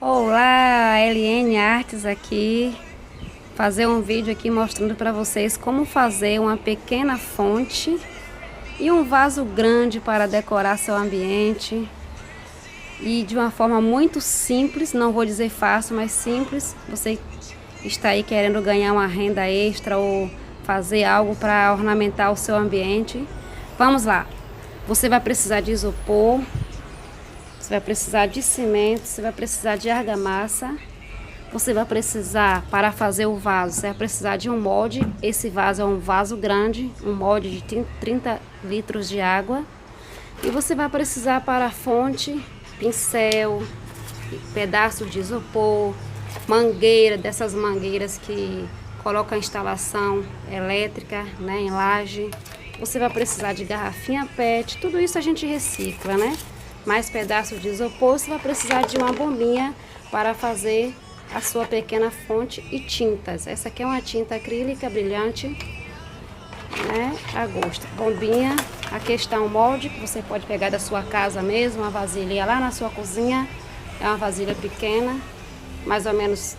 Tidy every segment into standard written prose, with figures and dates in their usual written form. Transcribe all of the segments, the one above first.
Olá, LN Artes aqui, fazer um vídeo aqui mostrando para vocês como fazer uma pequena fonte e um vaso grande para decorar seu ambiente e de uma forma muito simples, não vou dizer fácil, mas simples. Você está aí querendo ganhar uma renda extra ou fazer algo para ornamentar o seu ambiente. Vamos lá, você vai precisar de isopor. Você vai precisar de cimento, você vai precisar de argamassa, você vai precisar, para fazer o vaso, você vai precisar de um molde. Esse vaso é um vaso grande, um molde de 30 litros de água. E você vai precisar para a fonte, pincel, pedaço de isopor, mangueira, dessas mangueiras que colocam a instalação elétrica, né, em laje. Você vai precisar de garrafinha PET, tudo isso a gente recicla, né? Mais pedaços de isopor, você vai precisar de uma bombinha para fazer a sua pequena fonte e tintas. Essa aqui é uma tinta acrílica brilhante, né, a gosto. Bombinha, aqui está um molde que você pode pegar da sua casa mesmo, uma vasilha lá na sua cozinha. É uma vasilha pequena, mais ou menos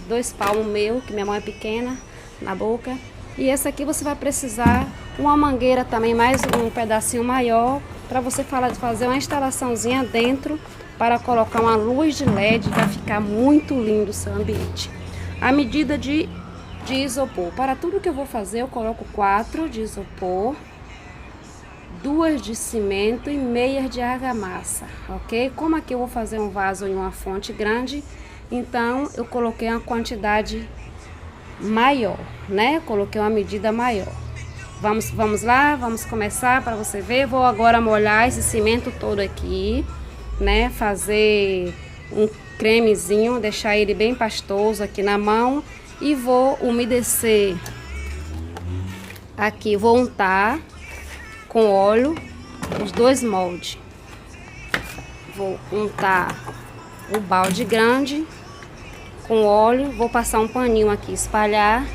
2 palmos meu, que minha mão é pequena, na boca. E essa aqui você vai precisar uma mangueira também, mais um pedacinho maior, para você fazer uma instalaçãozinha dentro para colocar uma luz de LED, vai ficar muito lindo o seu ambiente. A medida de isopor, para tudo que eu vou fazer, eu coloco 4 de isopor, 2 de cimento e meias de argamassa, ok? Como aqui eu vou fazer um vaso em uma fonte grande, então eu coloquei uma quantidade maior, né? Coloquei uma medida maior. Vamos lá, vamos começar para você ver. Vou agora molhar esse cimento todo aqui, né? Fazer um cremezinho, deixar ele bem pastoso aqui na mão. E vou umedecer aqui, vou untar com óleo os 2 moldes. Vou untar o balde grande com óleo, vou passar um paninho aqui, espalhar.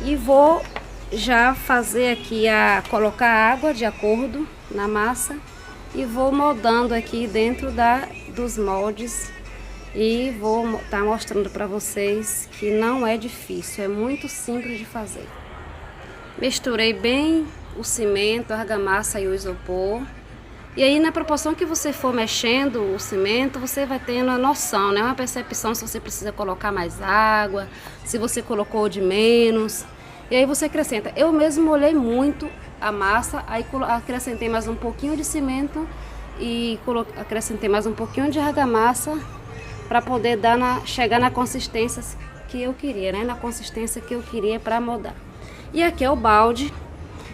E vou já fazer aqui colocar água de acordo na massa e vou moldando aqui dentro dos moldes e vou estar mostrando para vocês que não é difícil, é muito simples de fazer. Misturei bem o cimento, a argamassa e o isopor. E aí, na proporção que você for mexendo o cimento, você vai tendo a noção, né? Uma percepção se você precisa colocar mais água, se você colocou de menos. E aí você acrescenta. Eu mesmo molhei muito a massa, aí acrescentei mais um pouquinho de cimento e acrescentei mais um pouquinho de argamassa para poder chegar na consistência que eu queria, né? Na consistência que eu queria para moldar. E aqui é o balde.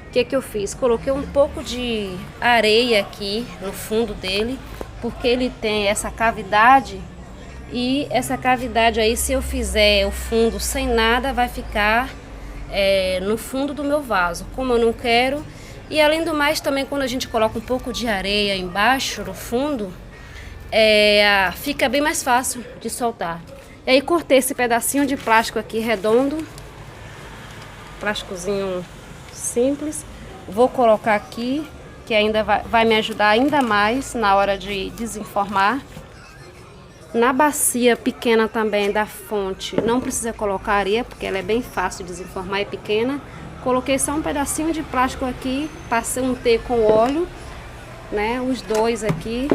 O que eu fiz? Coloquei um pouco de areia aqui no fundo dele, porque ele tem essa cavidade. E essa cavidade aí, se eu fizer o fundo sem nada, vai ficar no fundo do meu vaso, como eu não quero. E além do mais, também quando a gente coloca um pouco de areia embaixo no fundo, fica bem mais fácil de soltar. E aí cortei esse pedacinho de plástico aqui redondo, plásticozinho simples. Vou colocar aqui, que ainda vai me ajudar ainda mais na hora de desenformar. Na bacia pequena também da fonte, não precisa colocar areia, porque ela é bem fácil de desenformar, é pequena. Coloquei só um pedacinho de plástico aqui, passei um T com óleo, né? Os 2 aqui,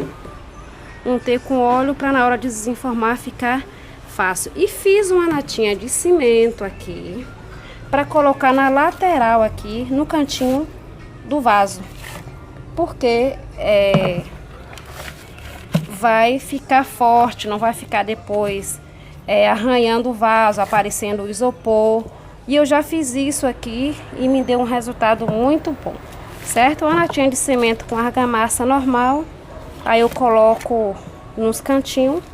um T com óleo para na hora de desenformar ficar fácil. E fiz uma latinha de cimento aqui, para colocar na lateral aqui, no cantinho do vaso. Porque vai ficar forte, não vai ficar depois arranhando o vaso, aparecendo o isopor. E eu já fiz isso aqui e me deu um resultado muito bom, certo? Uma latinha de cimento com argamassa normal, aí eu coloco nos cantinhos.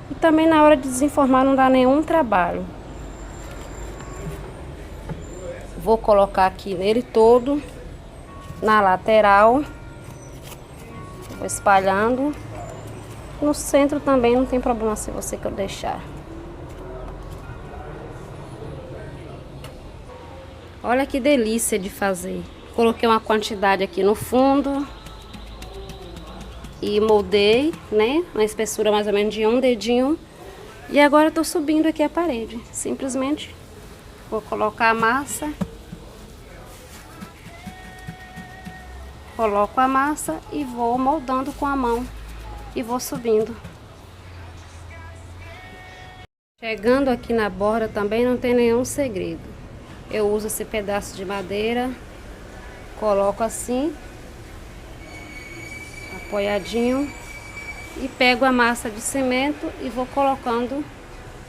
E também na hora de desenformar não dá nenhum trabalho. Vou colocar aqui nele todo, na lateral, vou espalhando. No centro também não tem problema se você quer deixar. Olha que delícia de fazer. Coloquei uma quantidade aqui no fundo. e moldei, né? Uma espessura mais ou menos de um dedinho. E agora eu tô subindo aqui a parede. Simplesmente vou colocar a massa. Coloco a massa e vou moldando com a mão. E vou subindo. Chegando aqui na borda também não tem nenhum segredo. Eu uso esse pedaço de madeira. Coloco assim. Apoiadinho. E pego a massa de cimento e vou colocando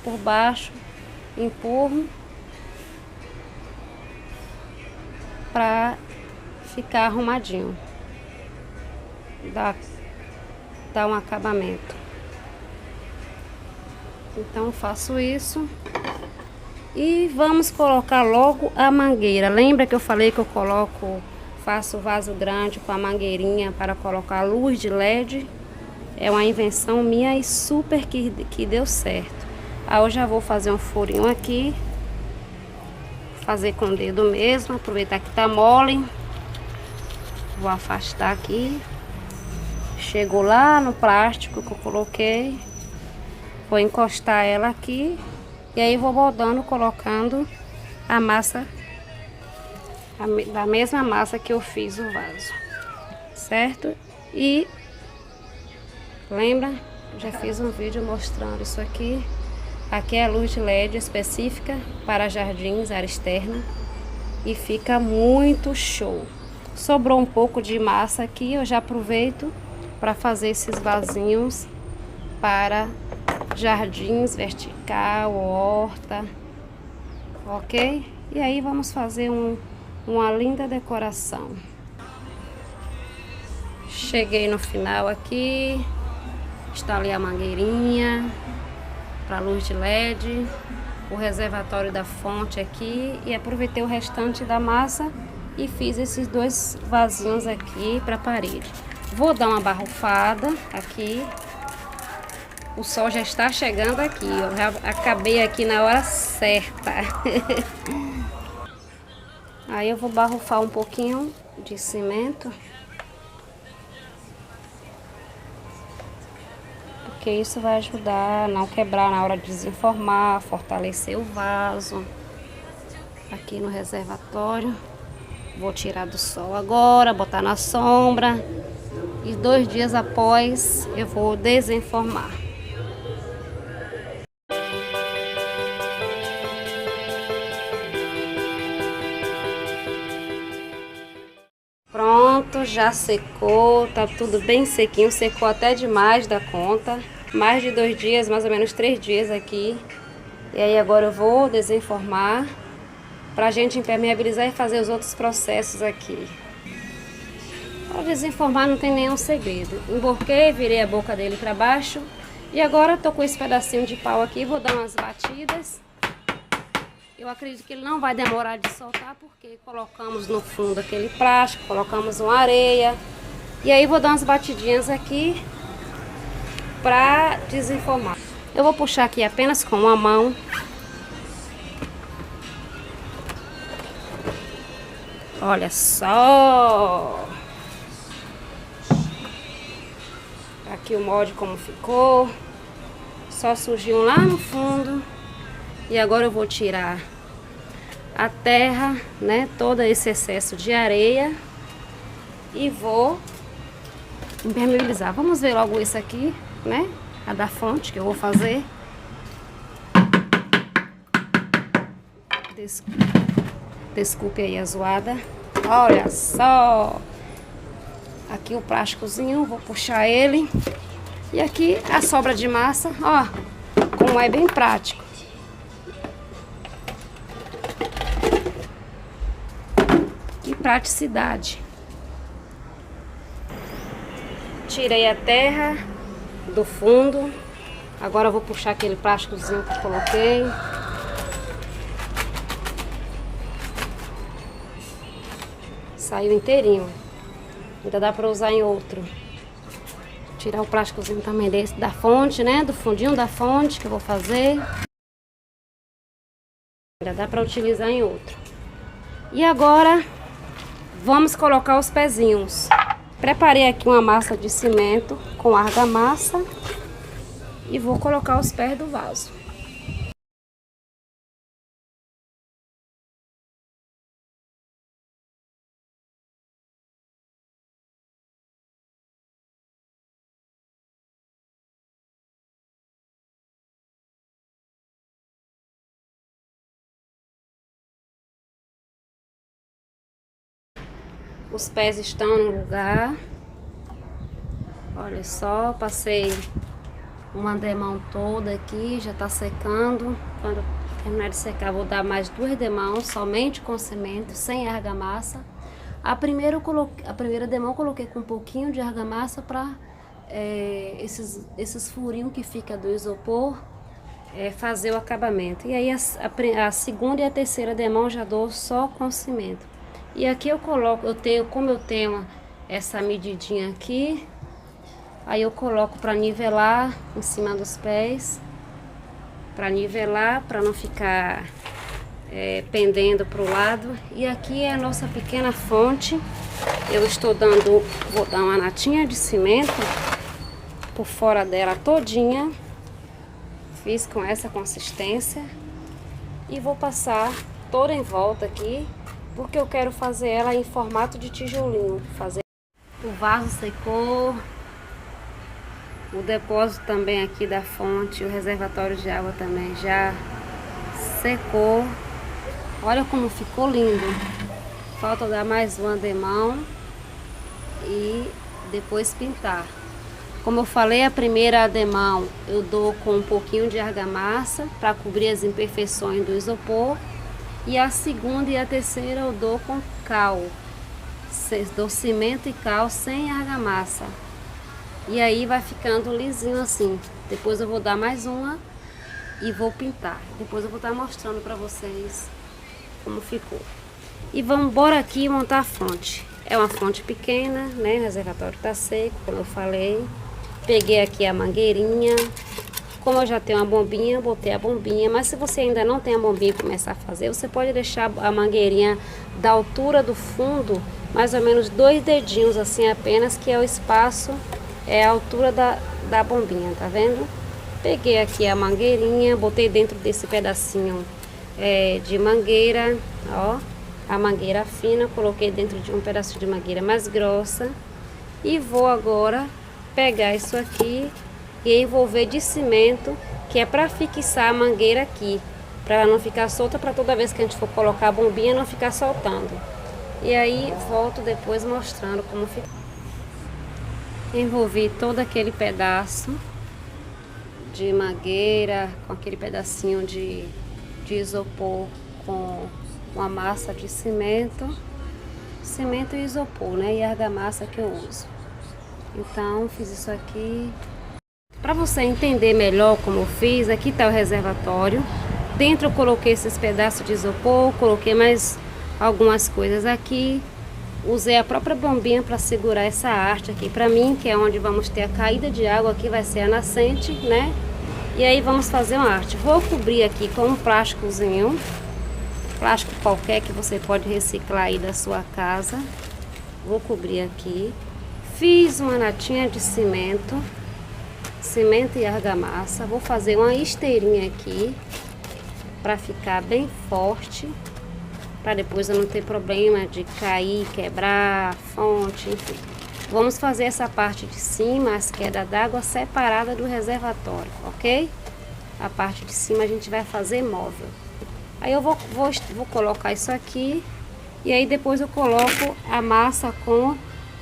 por baixo, empurro para ficar arrumadinho, dá um acabamento. Então faço isso e vamos colocar logo a mangueira. Lembra que eu falei que eu faço o vaso grande com a mangueirinha para colocar luz de LED? É uma invenção minha e super que deu certo. Aí eu já vou fazer um furinho aqui. Fazer com o dedo mesmo. Aproveitar que tá mole. Vou afastar aqui. Chego lá no plástico que eu coloquei. Vou encostar ela aqui. E aí vou moldando, colocando a massa. Da mesma massa que eu fiz o vaso. Certo? E... lembra? Já fiz um vídeo mostrando isso aqui. Aqui é a luz de LED específica para jardins, área externa. E fica muito show. Sobrou um pouco de massa aqui, eu já aproveito para fazer esses vasinhos para jardins vertical, horta. Ok? E aí vamos fazer uma linda decoração. Cheguei no final aqui. Instalei a mangueirinha para luz de LED, o reservatório da fonte aqui e aproveitei o restante da massa e fiz esses dois vasinhos aqui para a parede. Vou dar uma barrufada aqui. O sol já está chegando aqui, eu já acabei aqui na hora certa. Aí eu vou barrufar um pouquinho de cimento. Porque isso vai ajudar a não quebrar na hora de desenformar, fortalecer o vaso. Aqui no reservatório. Vou tirar do sol agora, botar na sombra. E 2 dias após eu vou desenformar. Pronto, já secou, tá tudo bem sequinho, secou até demais da conta. Mais de 2 dias, mais ou menos 3 dias aqui. E aí agora eu vou desenformar pra gente impermeabilizar e fazer os outros processos aqui. Para desenformar não tem nenhum segredo. Emborquei, virei a boca dele para baixo. E agora tô com esse pedacinho de pau aqui, vou dar umas batidas. Eu acredito que ele não vai demorar de soltar, porque colocamos no fundo aquele plástico, colocamos uma areia. E aí vou dar umas batidinhas aqui para desenformar. Eu vou puxar aqui apenas com uma mão. Olha só! Aqui o molde como ficou. Só surgiu lá no fundo. E agora eu vou tirar a terra, né? Todo esse excesso de areia. E vou impermeabilizar. Vamos ver logo isso aqui, né? A da fonte que eu vou fazer. Desculpe aí a zoada. Olha só! Aqui o plásticozinho, vou puxar ele. E aqui a sobra de massa, ó, como é bem prático. Que praticidade. Tirei a terra do fundo. Agora eu vou puxar aquele plásticozinho que eu coloquei. Saiu inteirinho. Ainda dá pra usar em outro. Tirar o plásticozinho também desse da fonte, né? Do fundinho da fonte que eu vou fazer. Ainda dá pra utilizar em outro. E agora vamos colocar os pezinhos. Preparei aqui uma massa de cimento com argamassa e vou colocar os pés do vaso. Os pés estão no lugar. Olha só, passei uma demão toda aqui, já tá secando. Quando terminar de secar, vou dar mais 2 demãos, somente com cimento, sem argamassa. A primeira demão eu coloquei com um pouquinho de argamassa para esses furinhos que fica do isopor fazer o acabamento. E aí a segunda e a terceira demão já dou só com cimento. E aqui como eu tenho essa medidinha aqui, aí eu coloco para nivelar em cima dos pés, para nivelar, para não ficar pendendo para o lado. E aqui é a nossa pequena fonte. Eu vou dar uma latinha de cimento por fora dela todinha. Fiz com essa consistência e vou passar toda em volta aqui, porque eu quero fazer ela em formato de tijolinho. O vaso secou, o depósito também aqui da fonte, o reservatório de água também já secou. Olha como ficou lindo. Falta dar mais uma demão e depois pintar. Como eu falei, a primeira demão eu dou com um pouquinho de argamassa para cobrir as imperfeições do isopor. E a segunda e a terceira eu dou com cal. Dou cimento e cal sem argamassa. E aí vai ficando lisinho assim. Depois eu vou dar mais uma e vou pintar. Depois eu vou estar mostrando para vocês como ficou. E vamos embora aqui montar a fonte. É uma fonte pequena, né? O reservatório tá seco, como eu falei. Peguei aqui a mangueirinha. Como eu já tenho uma bombinha, botei a bombinha. Mas se você ainda não tem a bombinha e começar a fazer, você pode deixar a mangueirinha da altura do fundo, mais ou menos 2 dedinhos assim apenas, que é o espaço, é a altura da bombinha, tá vendo? Peguei aqui a mangueirinha, botei dentro desse pedacinho de mangueira, ó. A mangueira fina, coloquei dentro de um pedacinho de mangueira mais grossa. E vou agora pegar isso aqui e envolver de cimento, que é para fixar a mangueira aqui, para ela não ficar solta, para toda vez que a gente for colocar a bombinha não ficar soltando. E aí volto depois mostrando como ficou. Envolvi todo aquele pedaço de mangueira com aquele pedacinho de isopor com uma massa de cimento e isopor, né, e argamassa que eu uso. Então fiz isso aqui. Para você entender melhor como eu fiz, aqui tá o reservatório. Dentro eu coloquei esses pedaços de isopor, coloquei mais algumas coisas aqui. Usei a própria bombinha para segurar essa arte aqui para mim, que é onde vamos ter a caída de água. Aqui vai ser a nascente, né? E aí vamos fazer uma arte. Vou cobrir aqui com um plásticozinho, plástico qualquer que você pode reciclar aí da sua casa. Vou cobrir aqui. Fiz uma latinha de cimento e argamassa. Vou fazer uma esteirinha aqui para ficar bem forte, para depois eu não ter problema de cair, quebrar a fonte, enfim. Vamos fazer essa parte de cima, as quedas d'água, separada do reservatório, ok? A parte de cima a gente vai fazer móvel. Aí eu vou colocar isso aqui e aí depois eu coloco a massa com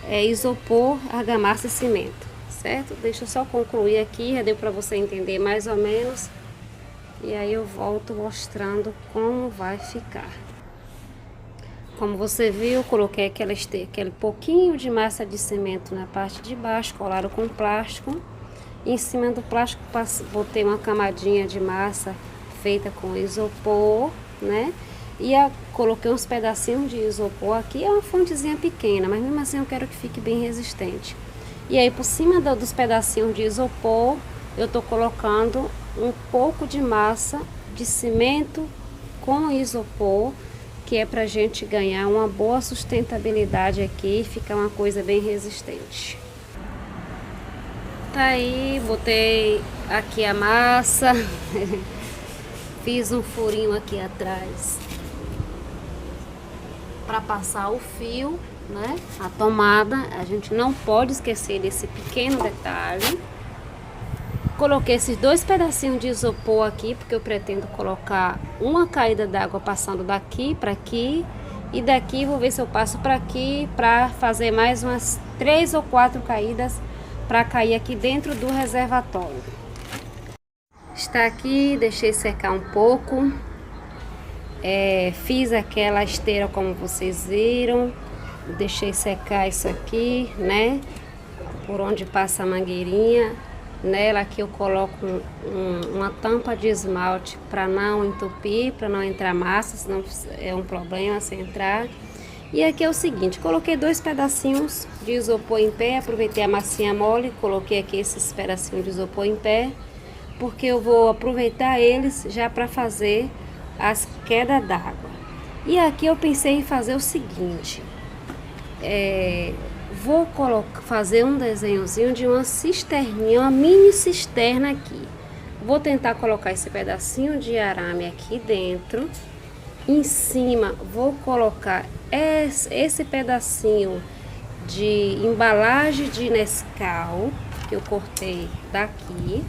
isopor, argamassa e cimento, certo? Deixa eu só concluir aqui, já deu para você entender mais ou menos. E aí eu volto mostrando como vai ficar. Como você viu, coloquei aquele pouquinho de massa de cimento na parte de baixo, colado com plástico. E em cima do plástico botei uma camadinha de massa feita com isopor, né? E coloquei uns pedacinhos de isopor aqui. É uma fontezinha pequena, mas mesmo assim eu quero que fique bem resistente. E aí por cima dos pedacinhos de isopor, eu tô colocando um pouco de massa de cimento com isopor, que é pra gente ganhar uma boa sustentabilidade aqui e ficar uma coisa bem resistente. Tá aí, botei aqui a massa, fiz um furinho aqui atrás para passar o fio, né? A tomada, a gente não pode esquecer desse pequeno detalhe. Coloquei esses 2 pedacinhos de isopor aqui, porque eu pretendo colocar uma caída d'água passando daqui para aqui. E daqui vou ver se eu passo para aqui, para fazer mais umas 3 ou 4 caídas para cair aqui dentro do reservatório. Está aqui, deixei secar um pouco. Fiz aquela esteira como vocês viram. Deixei secar isso aqui, né? Por onde passa a mangueirinha. Nela aqui eu coloco uma tampa de esmalte para não entupir, para não entrar massa, senão é um problema se entrar. E aqui é o seguinte, coloquei 2 pedacinhos de isopor em pé, aproveitei a massinha mole, coloquei aqui esses pedacinhos de isopor em pé, porque eu vou aproveitar eles já para fazer as quedas d'água. E aqui eu pensei em fazer o seguinte, vou fazer um desenhozinho de uma cisterninha, uma mini cisterna aqui. Vou tentar colocar esse pedacinho de arame aqui dentro. Em cima vou colocar esse pedacinho de embalagem de Nescau que eu cortei daqui.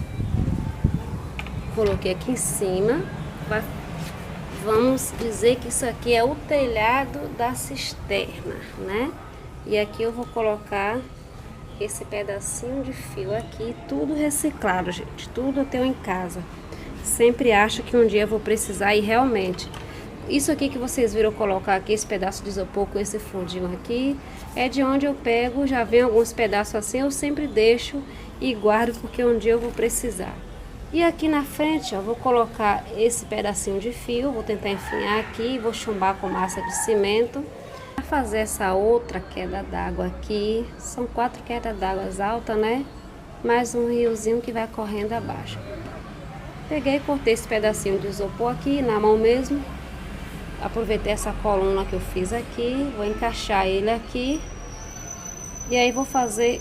Coloquei aqui em cima. Vamos dizer que isso aqui é o telhado da cisterna, né? E aqui eu vou colocar esse pedacinho de fio aqui, tudo reciclado, gente. Tudo eu tenho em casa. Sempre acho que um dia eu vou precisar e realmente. Isso aqui que vocês viram colocar aqui, esse pedaço de isopor com esse fundinho aqui, é de onde eu pego, já vem alguns pedaços assim, eu sempre deixo e guardo porque um dia eu vou precisar. E aqui na frente, ó, vou colocar esse pedacinho de fio, vou tentar enfiar aqui, vou chumbar com massa de cimento. Para fazer essa outra queda d'água aqui, são 4 quedas d'água altas, né? Mais um riozinho que vai correndo abaixo. Peguei e cortei esse pedacinho de isopor aqui, na mão mesmo. Aproveitei essa coluna que eu fiz aqui, vou encaixar ele aqui. E aí vou fazer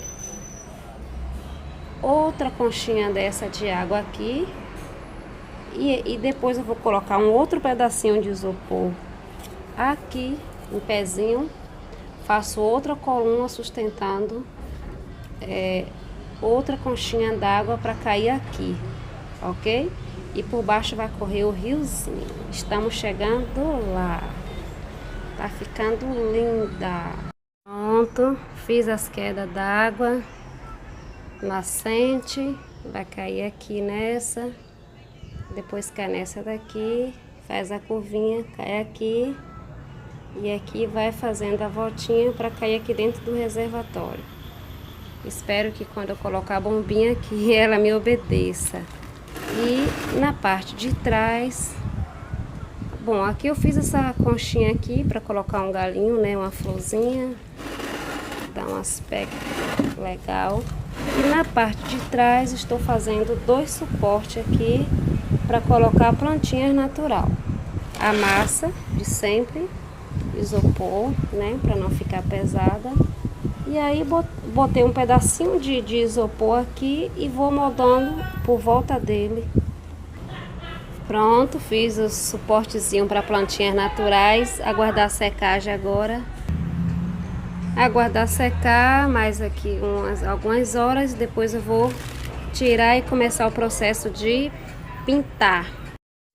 outra conchinha dessa de água aqui. E depois eu vou colocar um outro pedacinho de isopor aqui, um pezinho. Faço outra coluna sustentando outra conchinha d'água para cair aqui, ok? E por baixo vai correr o riozinho. Estamos chegando lá. Tá ficando linda. Pronto, fiz as quedas d'água. Nascente, vai cair aqui nessa. Depois cai nessa daqui. Faz a curvinha, cai aqui. E aqui vai fazendo a voltinha para cair aqui dentro do reservatório. Espero que quando eu colocar a bombinha aqui, ela me obedeça. E na parte de trás, bom, aqui eu fiz essa conchinha aqui para colocar um galinho, né, uma florzinha, dá um aspecto legal. E na parte de trás estou fazendo 2 suportes aqui para colocar plantinhas natural. A massa de sempre, isopor, né, para não ficar pesada. E aí botei um pedacinho de isopor aqui e vou moldando por volta dele. Pronto, fiz o suportezinho para plantinhas naturais. Aguardar a secagem agora. Aguardar secar mais aqui algumas horas. Depois eu vou tirar e começar o processo de pintar.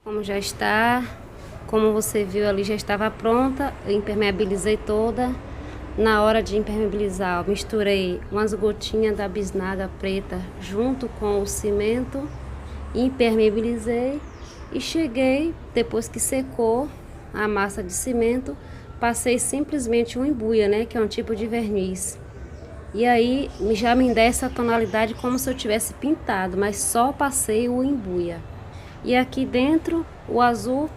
Como já está, como você viu ali, já estava pronta. Eu impermeabilizei toda. Na hora de impermeabilizar, eu misturei umas gotinhas da bisnaga preta junto com o cimento, impermeabilizei e cheguei, depois que secou a massa de cimento, passei simplesmente um embuia, né, que é um tipo de verniz. E aí já me dá essa tonalidade como se eu tivesse pintado, mas só passei o embuia. E aqui dentro, o azul,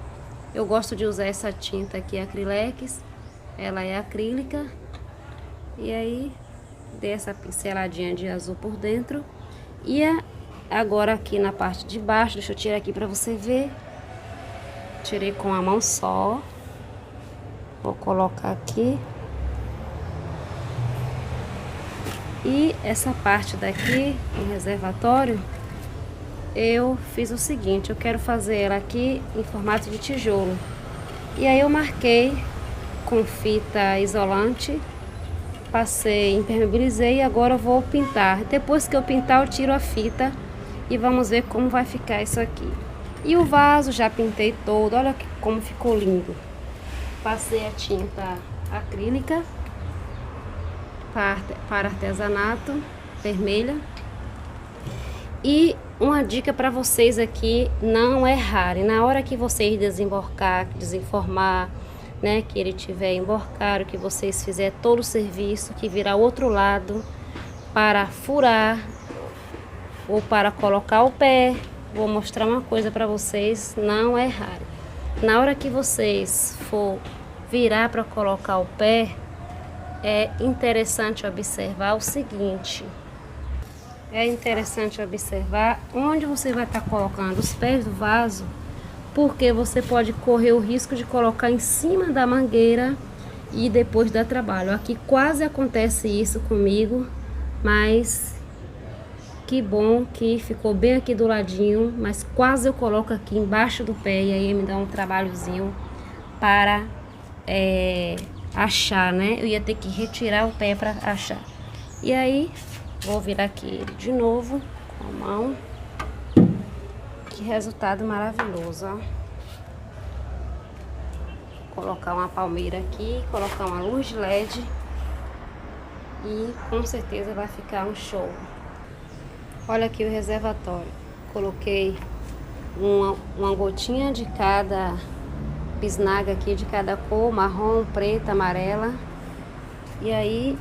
eu gosto de usar essa tinta aqui, Acrylex, ela é acrílica. E aí, dei essa pinceladinha de azul por dentro. E agora aqui na parte de baixo, deixa eu tirar aqui pra você ver. Tirei com a mão só. Vou colocar aqui. E essa parte daqui, no reservatório, eu fiz o seguinte, eu quero fazer ela aqui em formato de tijolo. E aí eu marquei com fita isolante, passei, impermeabilizei e agora eu vou pintar. Depois que eu pintar, eu tiro a fita e vamos ver como vai ficar isso aqui. E o vaso já pintei todo, olha como ficou lindo. Passei a tinta acrílica para artesanato, vermelha. E uma dica para vocês aqui, não errarem. Na hora que vocês desenformar, né, que ele tiver emborcado, que vocês fizer todo o serviço, que virar o outro lado para furar ou para colocar o pé, vou mostrar uma coisa para vocês, não errarem. Na hora que vocês for virar para colocar o pé, é interessante observar o seguinte. É interessante observar onde você vai estar colocando os pés do vaso, porque você pode correr o risco de colocar em cima da mangueira e depois dar trabalho. Aqui quase acontece isso comigo, mas que bom que ficou bem aqui do ladinho, mas quase eu coloco aqui embaixo do pé e aí me dá um trabalhozinho para achar, né? Eu ia ter que retirar o pé para achar. E aí vou virar aqui ele de novo com a mão. Que resultado maravilhoso, ó. Colocar uma palmeira aqui, colocar uma luz de LED e com certeza vai ficar um show. Olha aqui o reservatório. Coloquei uma gotinha de cada bisnaga aqui, de cada cor, marrom, preta, amarela. E aí,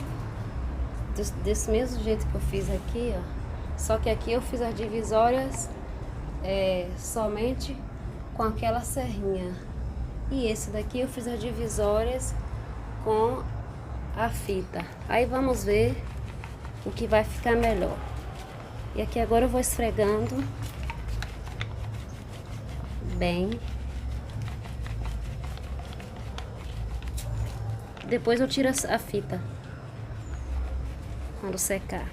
desse mesmo jeito que eu fiz aqui, ó. Só que aqui eu fiz as divisórias somente com aquela serrinha. E esse daqui eu fiz as divisórias com a fita. Aí vamos ver o que vai ficar melhor. E aqui agora eu vou esfregando bem. Depois eu tiro a fita quando secar.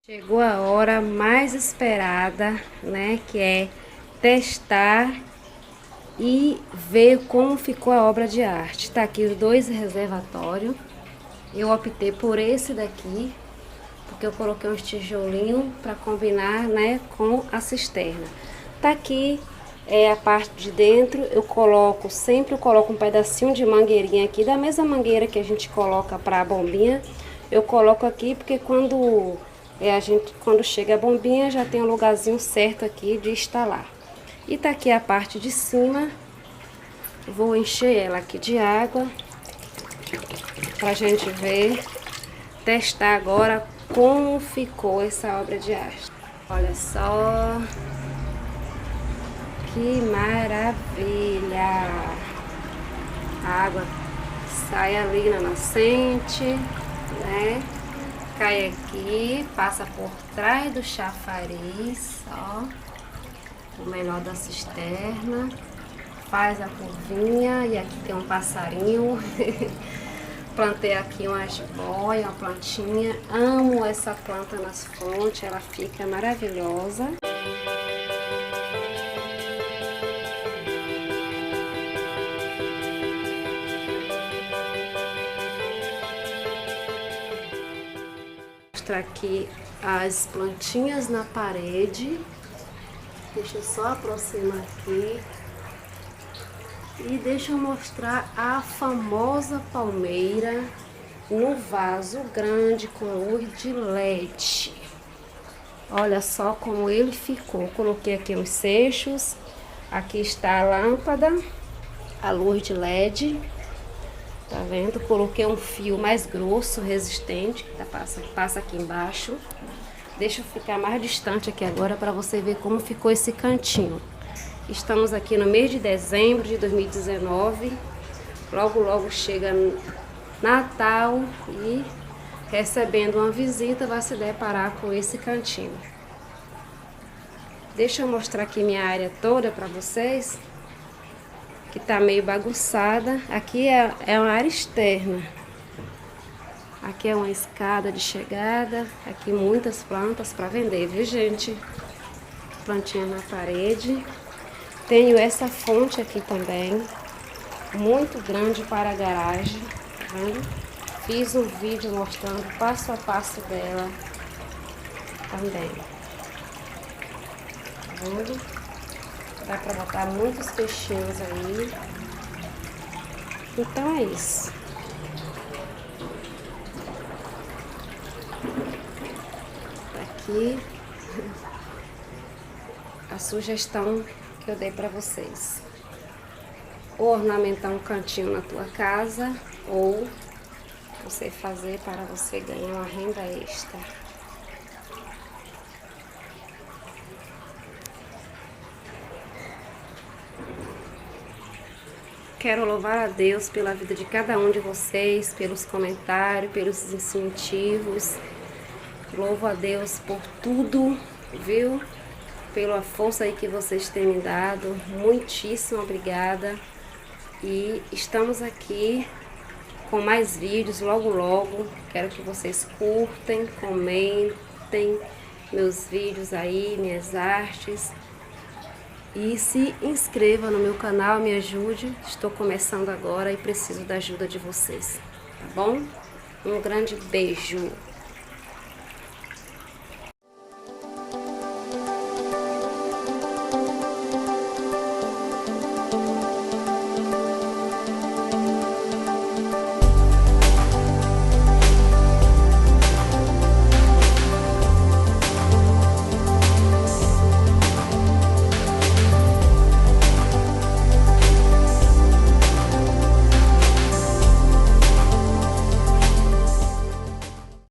Chegou a hora mais esperada, né? Que é testar e ver como ficou a obra de arte. Tá aqui os dois reservatórios. Eu optei por esse daqui, porque eu coloquei uns tijolinhos para combinar, né, com a cisterna. Tá aqui a parte de dentro, sempre eu coloco um pedacinho de mangueirinha aqui, da mesma mangueira que a gente coloca para a bombinha. Eu coloco aqui porque quando chega a bombinha já tem um lugarzinho certo aqui de instalar. E tá aqui a parte de cima. Vou encher ela aqui de água pra gente ver, testar agora como ficou essa obra de arte. Olha só que maravilha! A água sai ali na nascente, né? Cai aqui, passa por trás do chafariz, ó, o melhor da cisterna, faz a curvinha e aqui tem um passarinho. Plantei aqui uma jiboia, uma plantinha. Amo essa planta nas fontes, ela fica maravilhosa. Vou mostrar aqui as plantinhas na parede. Deixa eu só aproximar aqui. E deixa eu mostrar a famosa palmeira no vaso grande com luz de LED. Olha só como ele ficou. Coloquei aqui os seixos. Aqui está a lâmpada, a luz de LED. Tá vendo? Coloquei um fio mais grosso, resistente, que passa aqui embaixo. Deixa eu ficar mais distante aqui agora para você ver como ficou esse cantinho. Estamos aqui no mês de dezembro de 2019. Logo, logo chega Natal e recebendo uma visita vai se deparar com esse cantinho. Deixa eu mostrar aqui minha área toda para vocês, que tá meio bagunçada. Aqui é uma área externa. Aqui é uma escada de chegada. Aqui muitas plantas para vender, viu, gente? Plantinha na parede. Tenho essa fonte aqui também, muito grande para a garagem, tá vendo? Fiz um vídeo mostrando passo a passo dela também. Tá vendo? Dá para botar muitos peixinhos aí. Então é isso. Aqui a sugestão que eu dei para vocês. Ou ornamentar um cantinho na tua casa, ou você fazer para você ganhar uma renda extra. Quero louvar a Deus pela vida de cada um de vocês, pelos comentários, pelos incentivos. Louvo a Deus por tudo, viu? Pela força aí que vocês têm me dado. Muitíssimo obrigada. E estamos aqui com mais vídeos logo logo. Quero que vocês curtem, comentem meus vídeos aí, minhas artes. E se inscreva no meu canal, me ajude. Estou começando agora e preciso da ajuda de vocês, tá bom? Um grande beijo.